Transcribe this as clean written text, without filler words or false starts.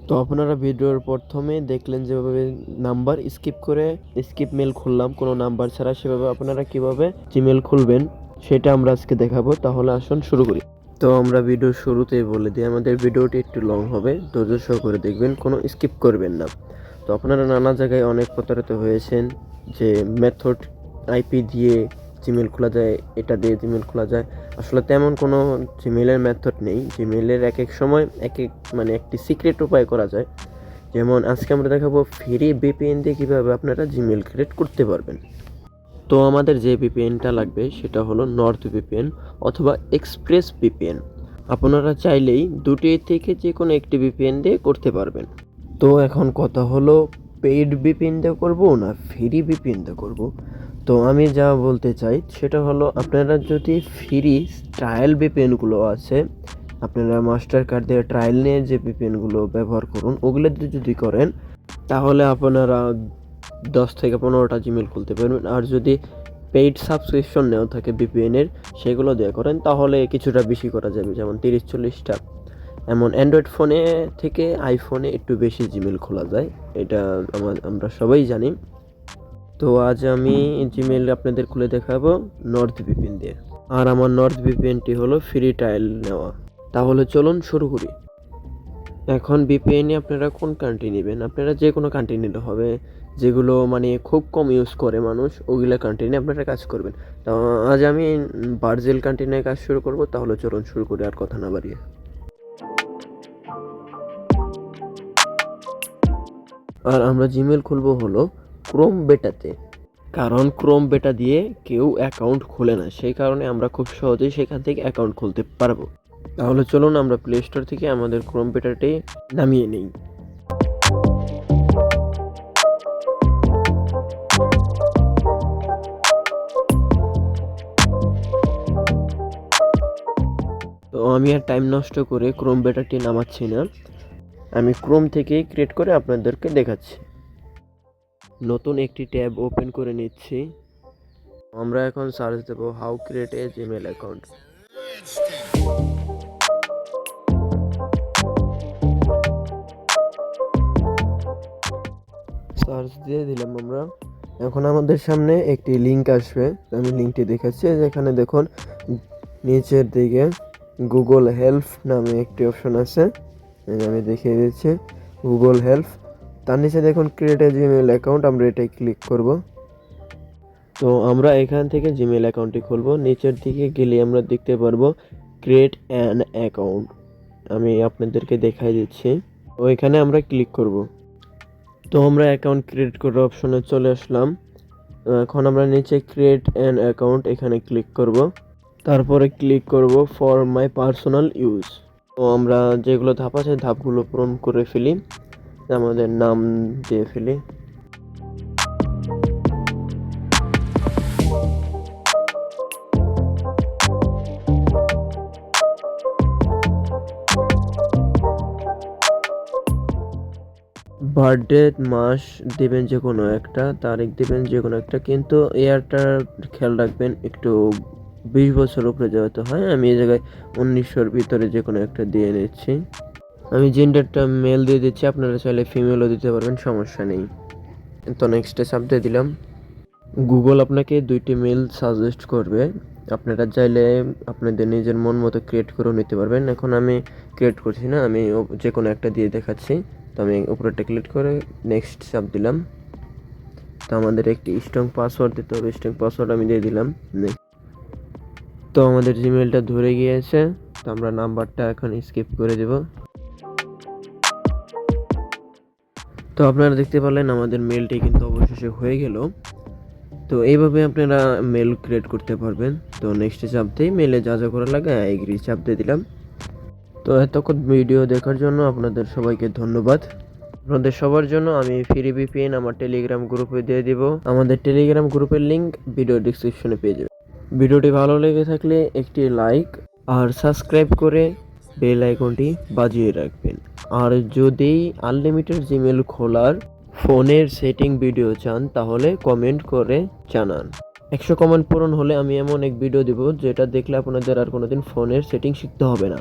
তো আপনারা ভিডিওর প্রথমে দেখলেন যেভাবে নাম্বার স্কিপ মেল খুললাম কোনো নাম্বার ছাড়া, সেভাবে আপনারা কিভাবে জিমেল খুলবেন সেটা আমরা আজকে দেখাবো। তাহলে আসুন শুরু করি। তো আমরা ভিডিওর শুরুতেই বলে দিই, আমাদের ভিডিওটি একটু লং হবে, ধৈর্য সহকারে দেখবেন, কোনো স্কিপ করবেন না। তো আপনারা নানা জায়গায় অনেক প্রতারিত হয়েছেন যে মেথড আইপি দিয়ে জিমেল খোলা যায়, এটা দিয়ে জিমেল খোলা যায়। আসলে তেমন কোনো জিমেলের মেথড নেই। জিমেলের এক এক সময় এক এক একটি সিক্রেট উপায় করা যায়। যেমন আজকে আমরা দেখাবো ফ্রি ভিপিএন দিয়ে কীভাবে আপনারা জিমেল ক্রিয়েট করতে পারবেন। তো আমাদের যে ভিপিএনটা লাগবে সেটা হলো নর্থ ভিপিএন অথবা এক্সপ্রেস ভিপিএন। আপনারা চাইলেই দুটি থেকে যে কোনো একটি ভিপিএন দিয়ে করতে পারবেন। তো এখন কথা হলো পেইড ভিপিএন দিয়ে করবো না ফ্রি ভিপিএন দিয়ে করবো। তো আমি যা বলতে চাই সেটা হলো, আপনারা যদি ফ্রি ট্রায়াল ভিপিএনগুলো আছে, আপনারা মাস্টার কার্ড দিয়ে ট্রায়াল নিয়ে যে ভিপিএনগুলো ব্যবহার করুন, ওগুলো দিয়ে যদি করেন তাহলে আপনারা 10 থেকে 15টা জিমেল খুলতে পারবেন। আর যদি পেইড সাবস্ক্রিপশন নেওয়া থাকে ভিপিএনের, সেগুলো দিয়ে করেন তাহলে কিছুটা বেশি করা যাবে, যেমন 30-40টা। এমন অ্যান্ড্রয়েড ফোনে থেকে আইফোনে একটু বেশি জিমেল খোলা যায়, এটা আমরা সবাই জানি। তো আজ আমি জিমেল আপনাদের খুলে দেখাবো নর্থ ভিপিএন দিয়ে। আর আমার নর্থ ভিপিএনটি হলো ফ্রি ট্রায়াল নেওয়া। তাহলে চলুন শুরু করি। এখন ভিপিএনে আপনারা কোন কান্ট্রি নেবেন? আপনারা যে কোনো কান্ট্রি নিলে হবে, যেগুলো খুব কম ইউজ করে মানুষ, ওগুলো কান্ট্রি নিয়ে আপনারা কাজ করবেন। তো আজ আমি ব্রাজিল কান্ট্রি নিয়ে কাজ শুরু করব। তাহলে চলুন শুরু করি আর কথা না বাড়িয়ে। আর আমরা জিমেল খুলবো হলো ক্রোম বেটাতে, কারণ ক্রোম বেটা দিয়ে কেউ অ্যাকাউন্ট খোলে না, সেই কারণে আমরা খুব সহজেই সেখান থেকে অ্যাকাউন্ট খুলতে পারবো। তাহলে চলুন আমরা প্লে স্টোর থেকে আমাদের ক্রোম বেটাটি নামিয়ে নিই। তো আমি আর টাইম নষ্ট করে ক্রোম বেটাটি নামাচ্ছি না, আমি ক্রোম থেকেই ক্রিয়েট করে আপনাদেরকে দেখাচ্ছি। নতুন একটি ট্যাব ওপেন করে নিচ্ছি। আমরা এখন সার্চ দেব how create a Gmail account. Search দিয়ে দিলাম আমরা। এখন আমাদের সামনে একটি লিঙ্ক আসবে, আমি লিঙ্কটি দেখাচ্ছি। যেখানে দেখুন নিচের দিকে গুগল হেল্প নামে একটি অপশন আছে, আমি দেখিয়ে দিচ্ছি গুগল হেল্প। তার নিচে দেখুন ক্রিয়েট এ জিমেল অ্যাকাউন্ট, আমরা এটাই ক্লিক করব। তো আমরা এখান থেকে জিমেল অ্যাকাউন্টটি খুলব। নিচের দিকে গেলে আমরা দেখতে পারবো ক্রিয়েট অ্যান অ্যাকাউন্ট, আমি আপনাদেরকে দেখাই দিচ্ছি। তো এখানে আমরা ক্লিক করব। তো আমরা অ্যাকাউন্ট ক্রিয়েট করার অপশনে চলে আসলাম। এখন আমরা নিচে ক্রিয়েট অ্যান অ্যাকাউন্ট এখানে ক্লিক করব। তারপরে ক্লিক করব ফর মাই পার্সোনাল ইউজ। তো আমরা যেগুলো ধাপ আছে ধাপগুলো পূরণ করে ফেলি, আমাদের নাম দিয়ে ফেলি। বার্থডে মাস দেবেন যে কোনো একটা, তারিখ দেবেন যে কোনো একটা, কিন্তু ইয়ারটা খেয়াল রাখবেন একটু 20 বছর উপরে যাওয়াতে হয়। আমি এই জায়গায় 1900-র ভিতরে যে কোনো একটা দিয়ে নিচ্ছি। আমি জেন্ডারটা মেল দিয়ে দিচ্ছি, আপনারা চাইলে ফিমেলও দিতে পারবেন, সমস্যা নেই। তো নেক্সটে চাপ দিয়ে দিলাম। গুগল আপনাকে 2টি মেল সাজেস্ট করবে, আপনারা চাইলে আপনাদের নিজের মন মতো ক্রিয়েট করে নিতে পারবেন। এখন আমি ক্রিয়েট করছি না, আমি যে কোনো একটা দিয়ে দেখাচ্ছি। তো আমি উপরেরটা ক্লিক করে নেক্সট চাপ দিলাম। তো আমাদের একটি স্ট্রং পাসওয়ার্ড দিতে হবে, স্ট্রং পাসওয়ার্ড আমি দিয়ে দিলাম। তো আমাদের জিমেলটা ধরে গিয়েছে, তো আমরা নাম্বারটা এখন স্কিপ করে দেব। তো আপনারা দেখতে পেলেন আমাদের মেলটি কিন্তু অবশেষে হয়ে গেল। তো এইভাবে আপনারা মেল ক্রিয়েট করতে পারবেন। তো নেক্সটে চাপ দিয়ে মেলে যা যা করা লাগে এগ্রি চাপ দিয়ে দিলাম। তো এতক্ষণ ভিডিও দেখার জন্য আপনাদের সবাইকে ধন্যবাদ। আপনাদের সবার জন্য আমি ফ্রি ভিপিএন আমার টেলিগ্রাম গ্রুপে দিয়ে দিব, আমাদের টেলিগ্রাম গ্রুপের লিঙ্ক ভিডিও ডেসক্রিপশনে পেয়ে যাবেন। ভিডিওটি ভালো লেগে থাকলে একটি লাইক আর সাবস্ক্রাইব করে বেল আইকনটি বাজিয়ে রাখবেন। আর যদি আনলিমিটেড জিমেল খোলার ফোনের সেটিং ভিডিও চান তাহলে কমেন্ট করে জানান। 100 কমেন্ট পূরণ হলে আমি এমন এক ভিডিও দেব যেটা দেখলে আপনাদের আর কোনোদিন ফোনের সেটিং শিখতে হবে না।